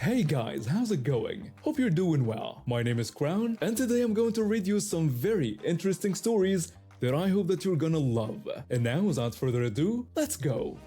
Hey guys, how's it going? Hope you're doing well. My name is Crown, and today I'm going to read you some very interesting stories that I hope that you're gonna love. And now, without further ado, let's go!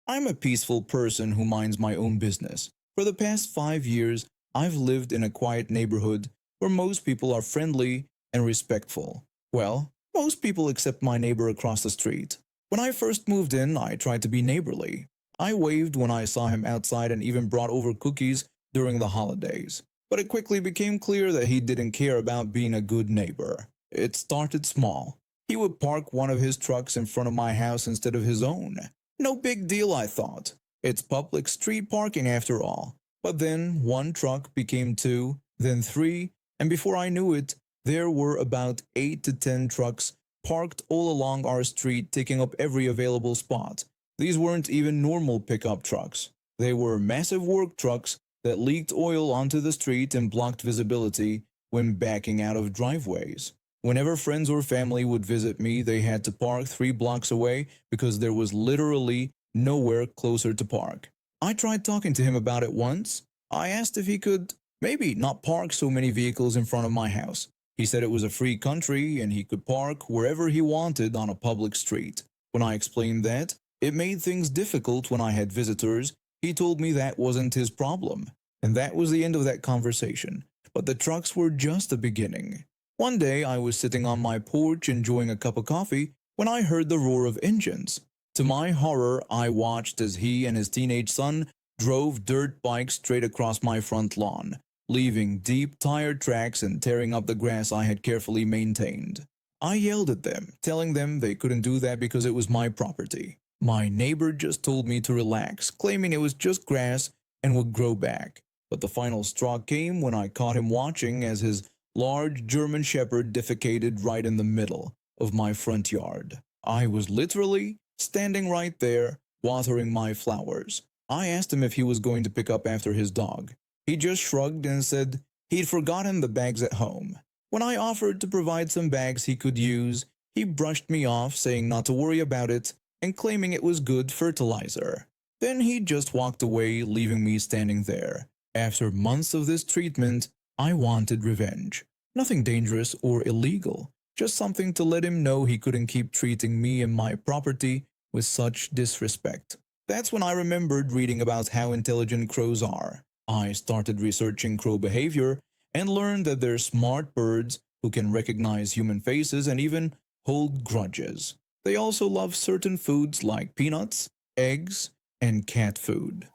I'm a peaceful person who minds my own business. For the past 5 years, I've lived in a quiet neighborhood where most people are friendly and respectful. Well, most people except my neighbor across the street. When I first moved in, I tried to be neighborly. I waved when I saw him outside and even brought over cookies during the holidays. But it quickly became clear that he didn't care about being a good neighbor. It started small. He would park one of his trucks in front of my house instead of his own. No big deal, I thought. It's public street parking after all. But then one truck became two, then three, and before I knew it, there were about 8 to 10 trucks parked all along our street, taking up every available spot. These weren't even normal pickup trucks. They were massive work trucks that leaked oil onto the street and blocked visibility when backing out of driveways. Whenever friends or family would visit me, they had to park 3 blocks away because there was literally nowhere closer to park. I tried talking to him about it once. I asked if he could maybe not park so many vehicles in front of my house. He said it was a free country and he could park wherever he wanted on a public street. When I explained that, it made things difficult when I had visitors. He told me that wasn't his problem. And that was the end of that conversation. But the trucks were just the beginning. One day I was sitting on my porch enjoying a cup of coffee when I heard the roar of engines. To my horror, I watched as he and his teenage son drove dirt bikes straight across my front lawn, leaving deep tire tracks and tearing up the grass I had carefully maintained. I yelled at them, telling them they couldn't do that because it was my property. My neighbor just told me to relax, claiming it was just grass and would grow back. But the final straw came when I caught him watching as his large German Shepherd defecated right in the middle of my front yard. I was literally standing right there, watering my flowers. I asked him if he was going to pick up after his dog. He just shrugged and said he'd forgotten the bags at home. When I offered to provide some bags he could use, he brushed me off, saying not to worry about it and claiming it was good fertilizer. Then he just walked away, leaving me standing there. After months of this treatment, I wanted revenge. Nothing dangerous or illegal, just something to let him know he couldn't keep treating me and my property with such disrespect. That's when I remembered reading about how intelligent crows are. I started researching crow behavior and learned that they're smart birds who can recognize human faces and even hold grudges. They also love certain foods like peanuts, eggs, and cat food.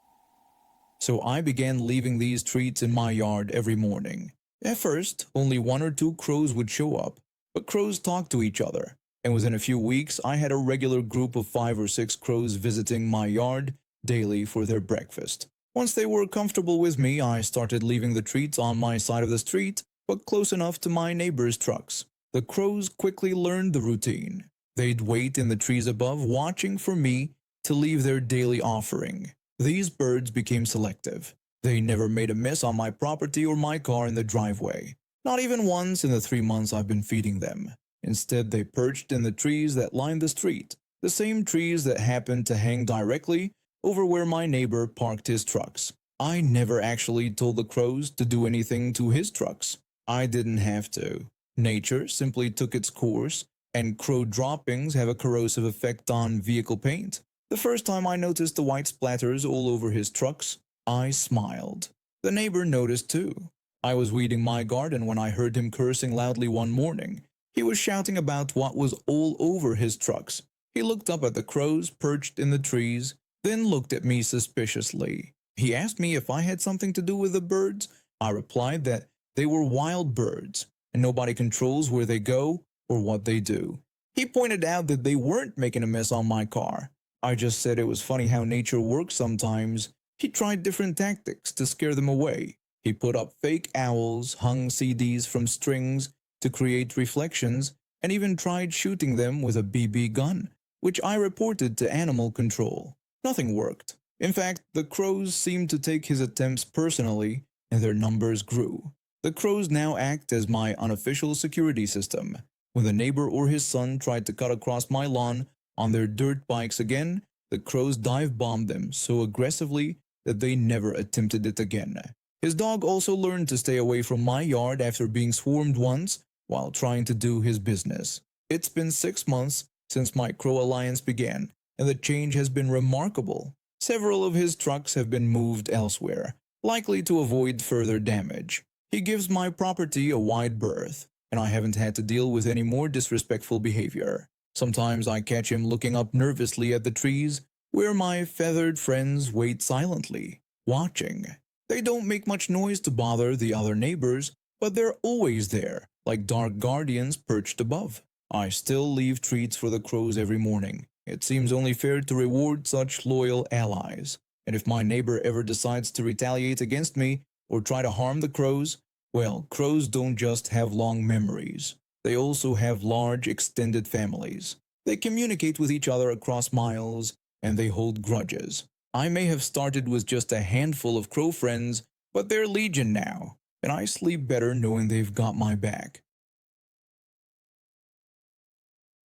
So I began leaving these treats in my yard every morning. At first, only 1 or 2 crows would show up, but crows talk to each other, and within a few weeks I had a regular group of 5 or 6 crows visiting my yard daily for their breakfast. Once they were comfortable with me, I started leaving the treats on my side of the street, but close enough to my neighbors' trucks. The crows quickly learned the routine. They'd wait in the trees above, watching for me to leave their daily offering. These birds became selective. They never made a mess on my property or my car in the driveway. Not even once in the 3 months I've been feeding them. Instead, they perched in the trees that lined the street, the same trees that happened to hang directly over where my neighbor parked his trucks. I never actually told the crows to do anything to his trucks. I didn't have to. Nature simply took its course, and crow droppings have a corrosive effect on vehicle paint. The first time I noticed the white splatters all over his trucks, I smiled. The neighbor noticed too. I was weeding my garden when I heard him cursing loudly one morning. He was shouting about what was all over his trucks. He looked up at the crows perched in the trees, then looked at me suspiciously. He asked me if I had something to do with the birds. I replied that they were wild birds, and nobody controls where they go or what they do. He pointed out that they weren't making a mess on my car. I just said it was funny how nature works sometimes. He tried different tactics to scare them away. He put up fake owls, hung CDs from strings to create reflections, and even tried shooting them with a BB gun, which I reported to animal control. Nothing worked. In fact, the crows seemed to take his attempts personally, and their numbers grew. The crows now act as my unofficial security system. When the neighbor or his son tried to cut across my lawn, On their dirt bikes again, the crows dive-bombed them so aggressively that they never attempted it again. His dog also learned to stay away from my yard after being swarmed once while trying to do his business. It's been 6 months since my crow alliance began, and the change has been remarkable. Several of his trucks have been moved elsewhere, likely to avoid further damage. He gives my property a wide berth, and I haven't had to deal with any more disrespectful behavior. Sometimes I catch him looking up nervously at the trees, where my feathered friends wait silently, watching. They don't make much noise to bother the other neighbors, but they're always there, like dark guardians perched above. I still leave treats for the crows every morning. It seems only fair to reward such loyal allies. And if my neighbor ever decides to retaliate against me or try to harm the crows, well, crows don't just have long memories. They also have large extended families. They communicate with each other across miles, and they hold grudges. I may have started with just a handful of crow friends, but they're legion now, and I sleep better knowing they've got my back.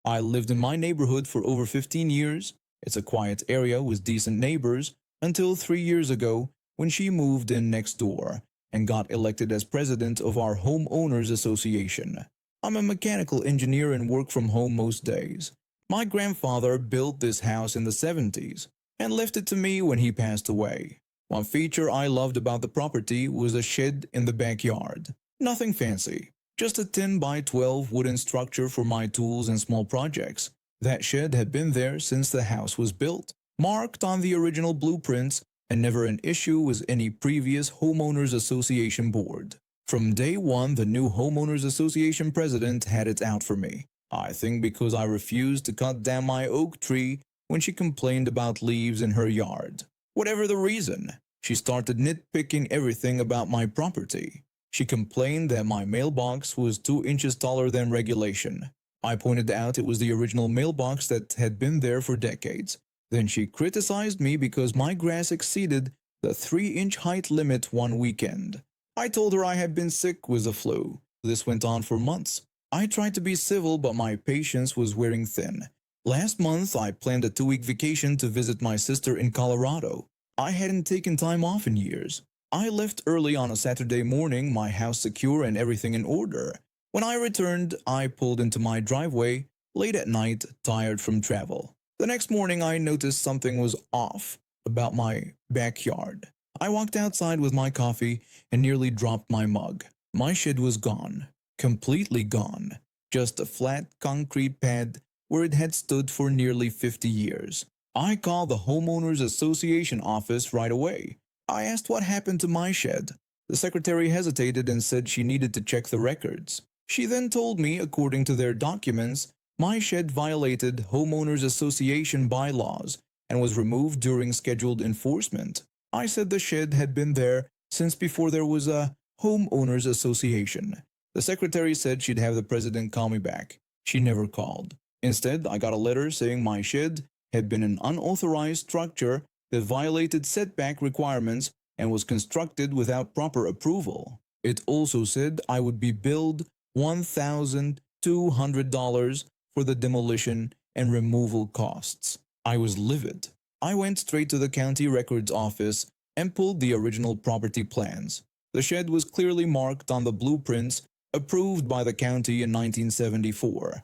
I lived in my neighborhood for over 15 years. It's a quiet area with decent neighbors until 3 years ago when she moved in next door and got elected as president of our homeowners association. I'm a mechanical engineer and work from home most days. My grandfather built this house in the 70s and left it to me when he passed away. One feature I loved about the property was a shed in the backyard. Nothing fancy, just a 10 by 12 wooden structure for my tools and small projects. That shed had been there since the house was built, marked on the original blueprints, and never an issue with any previous homeowners association board. From day one, the new homeowners association president had it out for me. I think because I refused to cut down my oak tree when she complained about leaves in her yard. Whatever the reason, she started nitpicking everything about my property. She complained that my mailbox was 2 inches taller than regulation. I pointed out it was the original mailbox that had been there for decades. Then she criticized me because my grass exceeded the 3-inch height limit one weekend. I told her I had been sick with the flu. This went on for months. I tried to be civil, but my patience was wearing thin. Last month, I planned a 2-week vacation to visit my sister in Colorado. I hadn't taken time off in years. I left early on a Saturday morning, my house secure and everything in order. When I returned, I pulled into my driveway, late at night, tired from travel. The next morning, I noticed something was off about my backyard. I walked outside with my coffee and nearly dropped my mug. My shed was gone, completely gone. Just a flat concrete pad where it had stood for nearly 50 years. I called the homeowners association office right away. I asked what happened to my shed. The secretary hesitated and said she needed to check the records. She then told me, according to their documents, my shed violated homeowners association bylaws and was removed during scheduled enforcement. I said the shed had been there since before there was a homeowners association. The secretary said she'd have the president call me back. She never called. Instead, I got a letter saying my shed had been an unauthorized structure that violated setback requirements and was constructed without proper approval. It also said I would be billed $1,200 for the demolition and removal costs. I was livid. I went straight to the county records office and pulled the original property plans. The shed was clearly marked on the blueprints approved by the county in 1974.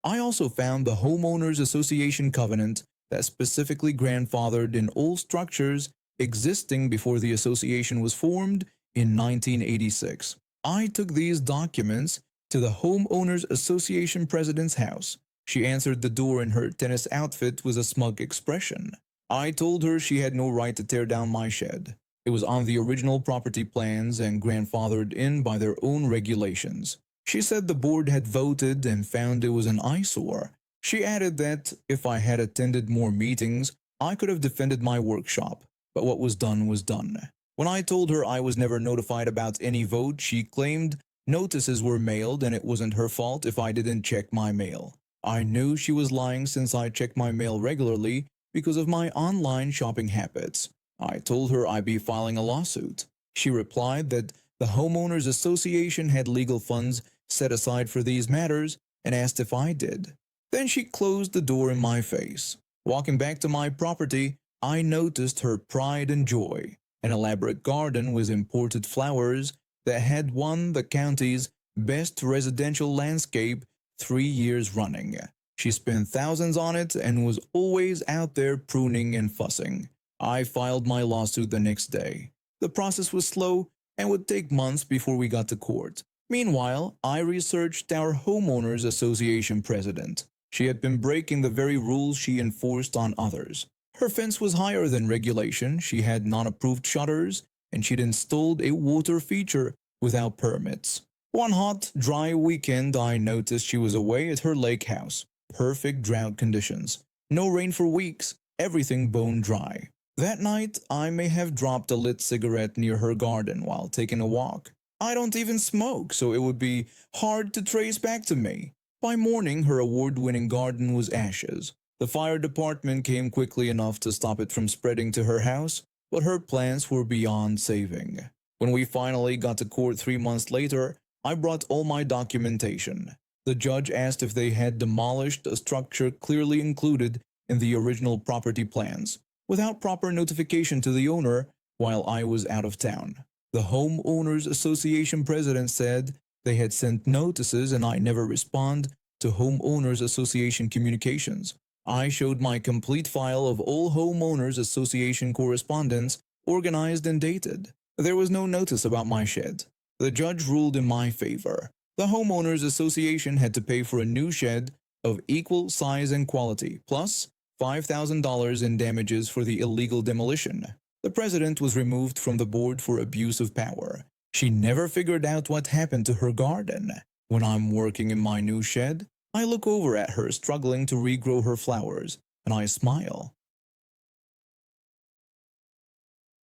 I also found the homeowners association covenant that specifically grandfathered in all structures existing before the association was formed in 1986. I took these documents to the homeowners association president's house. She answered the door in her tennis outfit with a smug expression. I told her she had no right to tear down my shed. It was on the original property plans and grandfathered in by their own regulations. She said the board had voted and found it was an eyesore. She added that if I had attended more meetings, I could have defended my workshop, but what was done was done. When I told her I was never notified about any vote, she claimed notices were mailed and it wasn't her fault if I didn't check my mail. I knew she was lying since I check my mail regularly because of my online shopping habits. I told her I'd be filing a lawsuit. She replied that the homeowners association had legal funds set aside for these matters and asked if I did. Then she closed the door in my face. Walking back to my property, I noticed her pride and joy. An elaborate garden with imported flowers that had won the county's best residential landscape 3 years running. She spent thousands on it and was always out there pruning and fussing. I filed my lawsuit the next day. The process was slow and would take months before we got to court. Meanwhile, I researched our homeowners association president. She had been breaking the very rules she enforced on others. Her fence was higher than regulation, she had non-approved shutters, and she'd installed a water feature without permits. One hot, dry weekend, I noticed she was away at her lake house. Perfect drought conditions. No rain for weeks, everything bone dry. That night, I may have dropped a lit cigarette near her garden while taking a walk. I don't even smoke, so it would be hard to trace back to me. By morning, her award-winning garden was ashes. The fire department came quickly enough to stop it from spreading to her house, but her plants were beyond saving. When we finally got to court 3 months later, I brought all my documentation. The judge asked if they had demolished a structure clearly included in the original property plans, without proper notification to the owner while I was out of town. The Homeowners Association president said they had sent notices and I never respond to Homeowners Association communications. I showed my complete file of all Homeowners Association correspondence, organized and dated. There was no notice about my shed. The judge ruled in my favor. The Homeowners Association had to pay for a new shed of equal size and quality, plus $5,000 in damages for the illegal demolition. The president was removed from the board for abuse of power. She never figured out what happened to her garden. When I'm working in my new shed, I look over at her struggling to regrow her flowers, and I smile.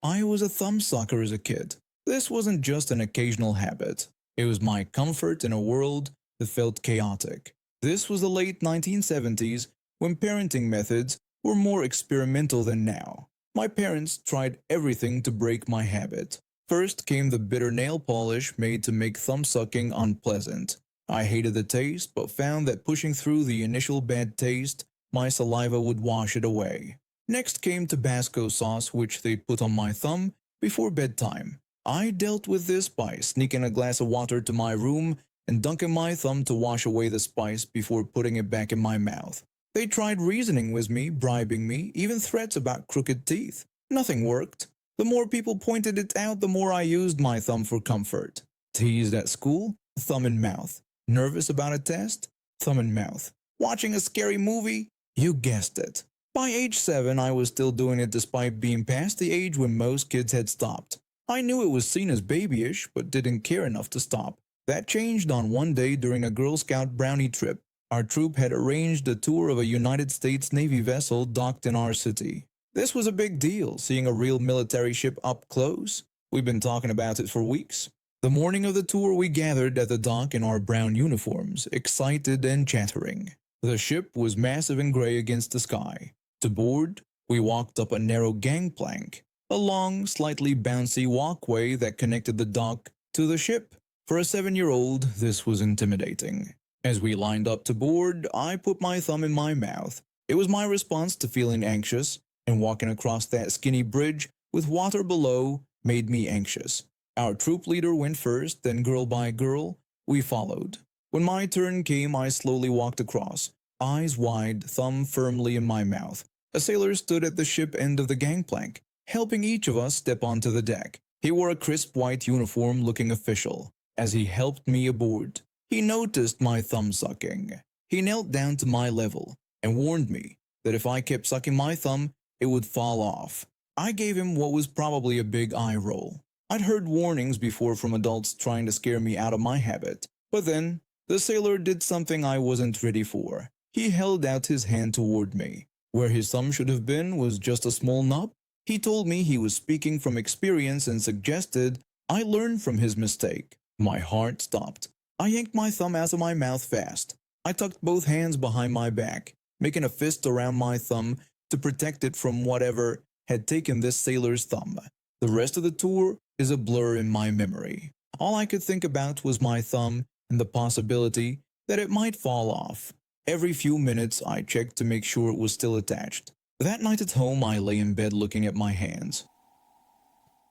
I was a thumbsucker as a kid. This wasn't just an occasional habit. It was my comfort in a world that felt chaotic. This was the late 1970s, when parenting methods were more experimental than now. My parents tried everything to break my habit. First came the bitter nail polish made to make thumbsucking unpleasant. I hated the taste, but found that pushing through the initial bad taste, my saliva would wash it away. Next came Tabasco sauce, which they put on my thumb before bedtime. I dealt with this by sneaking a glass of water to my room and dunking my thumb to wash away the spice before putting it back in my mouth. They tried reasoning with me, bribing me, even threats about crooked teeth. Nothing worked. The more people pointed it out, the more I used my thumb for comfort. Teased at school, thumb in mouth. Nervous about a test, thumb in mouth. Watching a scary movie, you guessed it. By age 7, I was still doing it despite being past the age when most kids had stopped. I knew it was seen as babyish, but didn't care enough to stop. That changed on one day during a Girl Scout brownie trip. Our troop had arranged a tour of a United States Navy vessel docked in our city. This was a big deal, seeing a real military ship up close. We've been talking about it for weeks. The morning of the tour, we gathered at the dock in our brown uniforms, excited and chattering. The ship was massive and gray against the sky. To board, we walked up a narrow gangplank, a long, slightly bouncy walkway that connected the dock to the ship. For a 7-year-old, this was intimidating. As we lined up to board, I put my thumb in my mouth. It was my response to feeling anxious, and walking across that skinny bridge with water below made me anxious. Our troop leader went first, then girl by girl, we followed. When my turn came, I slowly walked across, eyes wide, thumb firmly in my mouth. A sailor stood at the ship end of the gangplank, helping each of us step onto the deck. He wore a crisp white uniform looking official. As he helped me aboard, he noticed my thumb sucking. He knelt down to my level and warned me that if I kept sucking my thumb, it would fall off. I gave him what was probably a big eye roll. I'd heard warnings before from adults trying to scare me out of my habit. But then, the sailor did something I wasn't ready for. He held out his hand toward me. Where his thumb should have been was just a small knob. He told me he was speaking from experience and suggested I learn from his mistake. My heart stopped. I yanked my thumb out of my mouth fast. I tucked both hands behind my back, making a fist around my thumb to protect it from whatever had taken this sailor's thumb. The rest of the tour is a blur in my memory. All I could think about was my thumb and the possibility that it might fall off. Every few minutes, I checked to make sure it was still attached. That night at home, I lay in bed looking at my hands.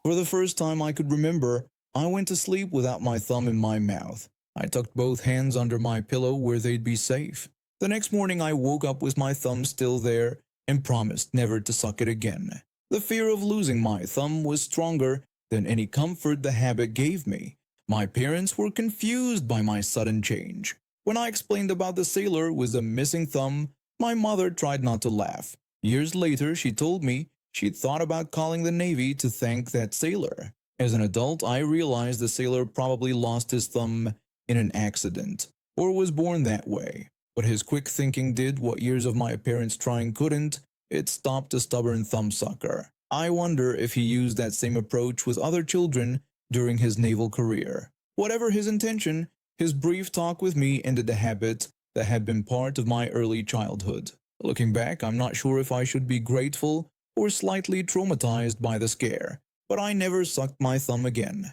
For the first time I could remember, I went to sleep without my thumb in my mouth. I tucked both hands under my pillow where they'd be safe. The next morning I woke up with my thumb still there and promised never to suck it again. The fear of losing my thumb was stronger than any comfort the habit gave me. My parents were confused by my sudden change. When I explained about the sailor with the missing thumb, my mother tried not to laugh. Years later, she told me she'd thought about calling the Navy to thank that sailor. As an adult, I realized the sailor probably lost his thumb in an accident, or was born that way. But his quick thinking did what years of my parents trying couldn't. It stopped a stubborn thumbsucker. I wonder if he used that same approach with other children during his naval career. Whatever his intention, his brief talk with me ended a habit that had been part of my early childhood. Looking back, I'm not sure if I should be grateful or slightly traumatized by the scare, but I never sucked my thumb again.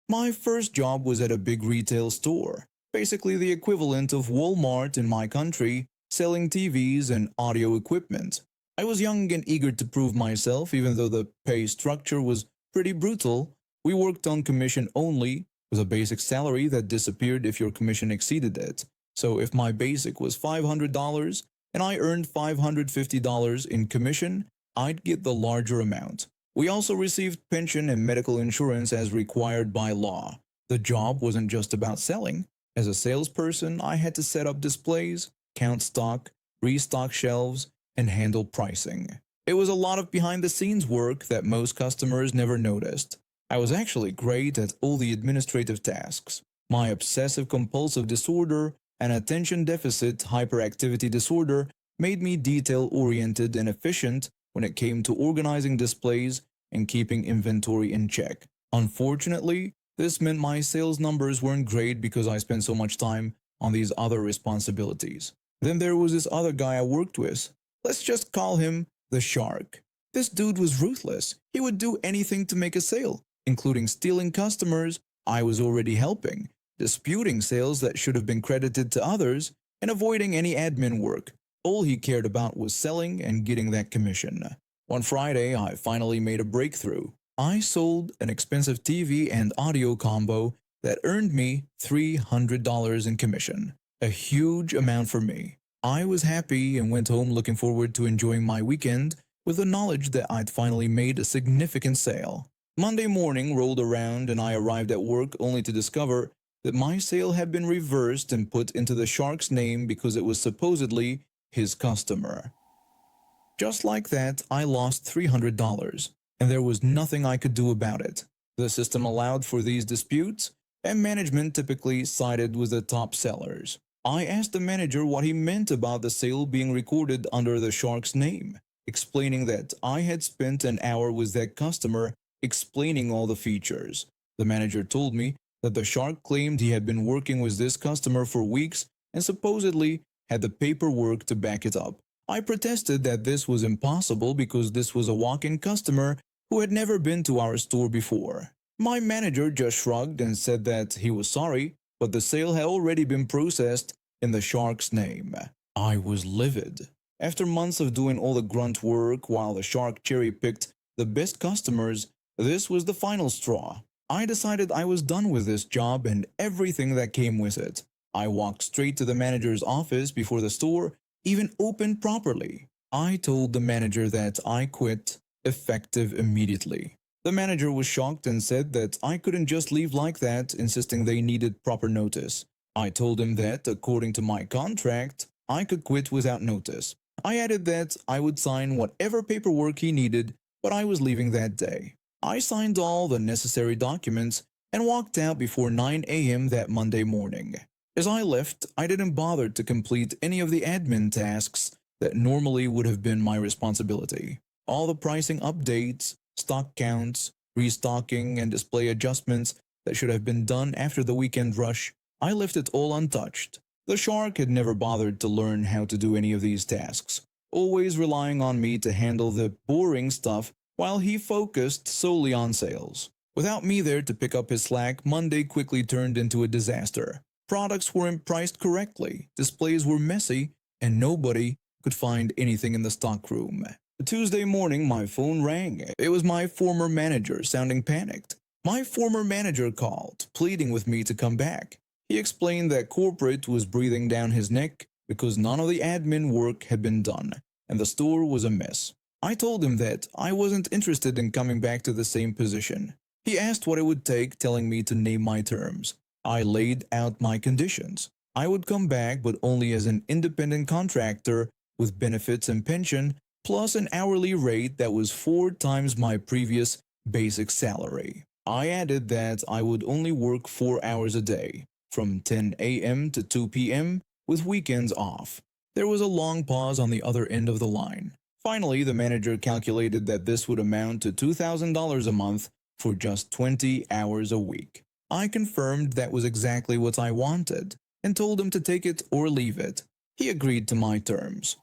My first job was at a big retail store, basically the equivalent of Walmart in my country, selling TVs and audio equipment. I was young and eager to prove myself, even though the pay structure was pretty brutal. We worked on commission only, with a basic salary that disappeared if your commission exceeded it. So if my basic was $500 and I earned $550 in commission, I'd get the larger amount. We also received pension and medical insurance as required by law. The job wasn't just about selling. As a salesperson, I had to set up displays, count stock, restock shelves, and handle pricing. It was a lot of behind-the-scenes work that most customers never noticed. I was actually great at all the administrative tasks. My obsessive-compulsive disorder and attention deficit hyperactivity disorder made me detail-oriented and efficient when it came to organizing displays and keeping inventory in check. Unfortunately, this meant my sales numbers weren't great because I spent so much time on these other responsibilities. Then there was this other guy I worked with. Let's just call him the Shark. This dude was ruthless. He would do anything to make a sale, including stealing customers I was already helping, disputing sales that should have been credited to others, and avoiding any admin work. All he cared about was selling and getting that commission. One Friday, I finally made a breakthrough. I sold an expensive TV and audio combo that earned me $300 in commission, a huge amount for me. I was happy and went home looking forward to enjoying my weekend with the knowledge that I'd finally made a significant sale. Monday morning rolled around and I arrived at work only to discover that my sale had been reversed and put into the Shark's name because it was supposedly his customer. Just like that, I lost $300, and there was nothing I could do about it. The system allowed for these disputes, and management typically sided with the top sellers. I asked the manager what he meant about the sale being recorded under the Shark's name, explaining that I had spent an hour with that customer explaining all the features. The manager told me that the Shark claimed he had been working with this customer for weeks and supposedly had the paperwork to back it up. I protested that this was impossible because this was a walk-in customer who had never been to our store before. My manager just shrugged and said that he was sorry, but the sale had already been processed in the Shark's name. I was livid. After months of doing all the grunt work while the Shark cherry-picked the best customers, this was the final straw. I decided I was done with this job and everything that came with it. I walked straight to the manager's office before the store even opened properly. I told the manager that I quit, effective immediately. The manager was shocked and said that I couldn't just leave like that, insisting they needed proper notice. I told him that, according to my contract, I could quit without notice. I added that I would sign whatever paperwork he needed, but I was leaving that day. I signed all the necessary documents and walked out before 9 a.m. that Monday morning. As I left, I didn't bother to complete any of the admin tasks that normally would have been my responsibility. All the pricing updates, stock counts, restocking, and display adjustments that should have been done after the weekend rush, I left it all untouched. The Shark had never bothered to learn how to do any of these tasks, always relying on me to handle the boring stuff while he focused solely on sales. Without me there to pick up his slack, Monday quickly turned into a disaster. Products weren't priced correctly, displays were messy, and nobody could find anything in the stockroom. Tuesday morning, my phone rang. It was my former manager, sounding panicked. My former manager called, pleading with me to come back. He explained that corporate was breathing down his neck because none of the admin work had been done, and the store was a mess. I told him that I wasn't interested in coming back to the same position. He asked what it would take, telling me to name my terms. I laid out my conditions. I would come back, but only as an independent contractor with benefits and pension, plus an hourly rate that was 4 times my previous basic salary. I added that I would only work 4 hours a day, from 10 a.m. to 2 p.m., with weekends off. There was a long pause on the other end of the line. Finally, the manager calculated that this would amount to $2,000 a month for just 20 hours a week. I confirmed that was exactly what I wanted and told him to take it or leave it. He agreed to my terms.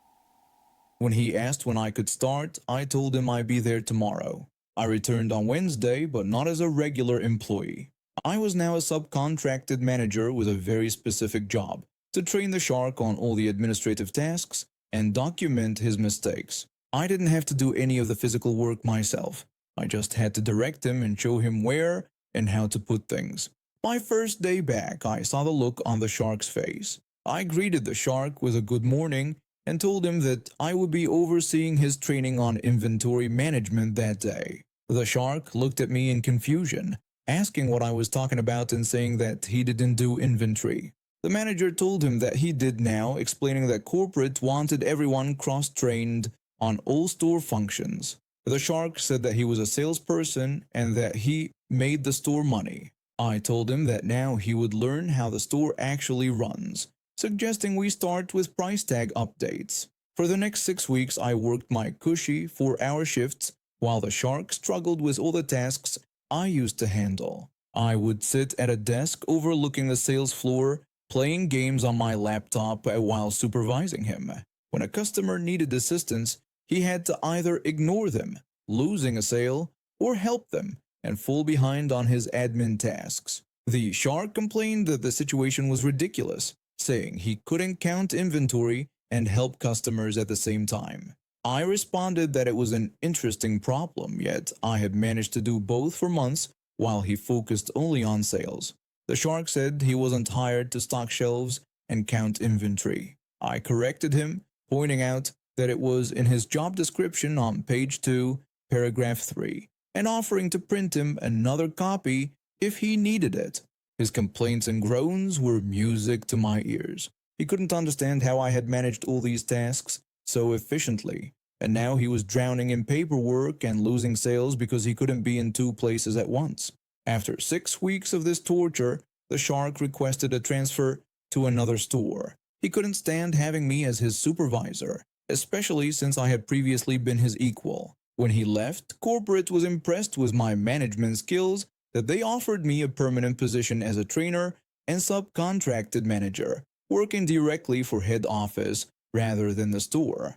When he asked when I could start, I told him I'd be there tomorrow. I returned on Wednesday, but not as a regular employee. I was now a subcontracted manager with a very specific job: to train the shark on all the administrative tasks and document his mistakes. I didn't have to do any of the physical work myself. I just had to direct him and show him where and how to put things. My first day back, I saw the look on the shark's face. I greeted the shark with a good morning and told him that I would be overseeing his training on inventory management that day. The shark looked at me in confusion, asking what I was talking about and saying that he didn't do inventory. The manager told him that he did now, explaining that corporate wanted everyone cross-trained on all store functions. The shark said that he was a salesperson and that he made the store money. I told him that now he would learn how the store actually runs, suggesting we start with price tag updates. For the next 6 weeks, I worked my cushy 4-hour shifts while the shark struggled with all the tasks I used to handle. I would sit at a desk overlooking the sales floor, playing games on my laptop while supervising him. When a customer needed assistance, he had to either ignore them, losing a sale, or help them and fall behind on his admin tasks. The shark complained that the situation was ridiculous, saying he couldn't count inventory and help customers at the same time. I responded that it was an interesting problem, yet I had managed to do both for months while he focused only on sales. The shark said he wasn't hired to stock shelves and count inventory. I corrected him, pointing out that it was in his job description on page 2, paragraph 3, and offering to print him another copy if he needed it. His complaints and groans were music to my ears. He couldn't understand how I had managed all these tasks so efficiently, and now he was drowning in paperwork and losing sales because he couldn't be in 2 places at once. After 6 weeks of this torture, the shark requested a transfer to another store. He couldn't stand having me as his supervisor, especially since I had previously been his equal. When he left, corporate was impressed with my management skills that they offered me a permanent position as a trainer and subcontracted manager, working directly for head office rather than the store.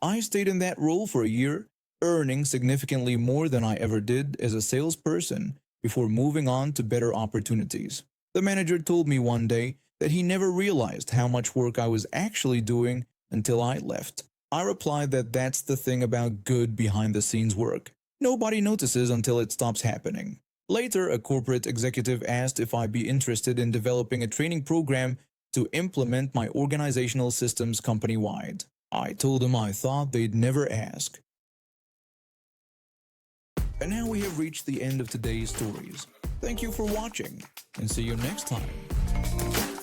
I stayed in that role for a year, earning significantly more than I ever did as a salesperson before moving on to better opportunities. The manager told me one day that he never realized how much work I was actually doing until I left. I replied that that's the thing about good behind-the-scenes work. Nobody notices until it stops happening. Later, a corporate executive asked if I'd be interested in developing a training program to implement my organizational systems company-wide. I told him I thought they'd never ask. And now we have reached the end of today's stories. Thank you for watching, and see you next time.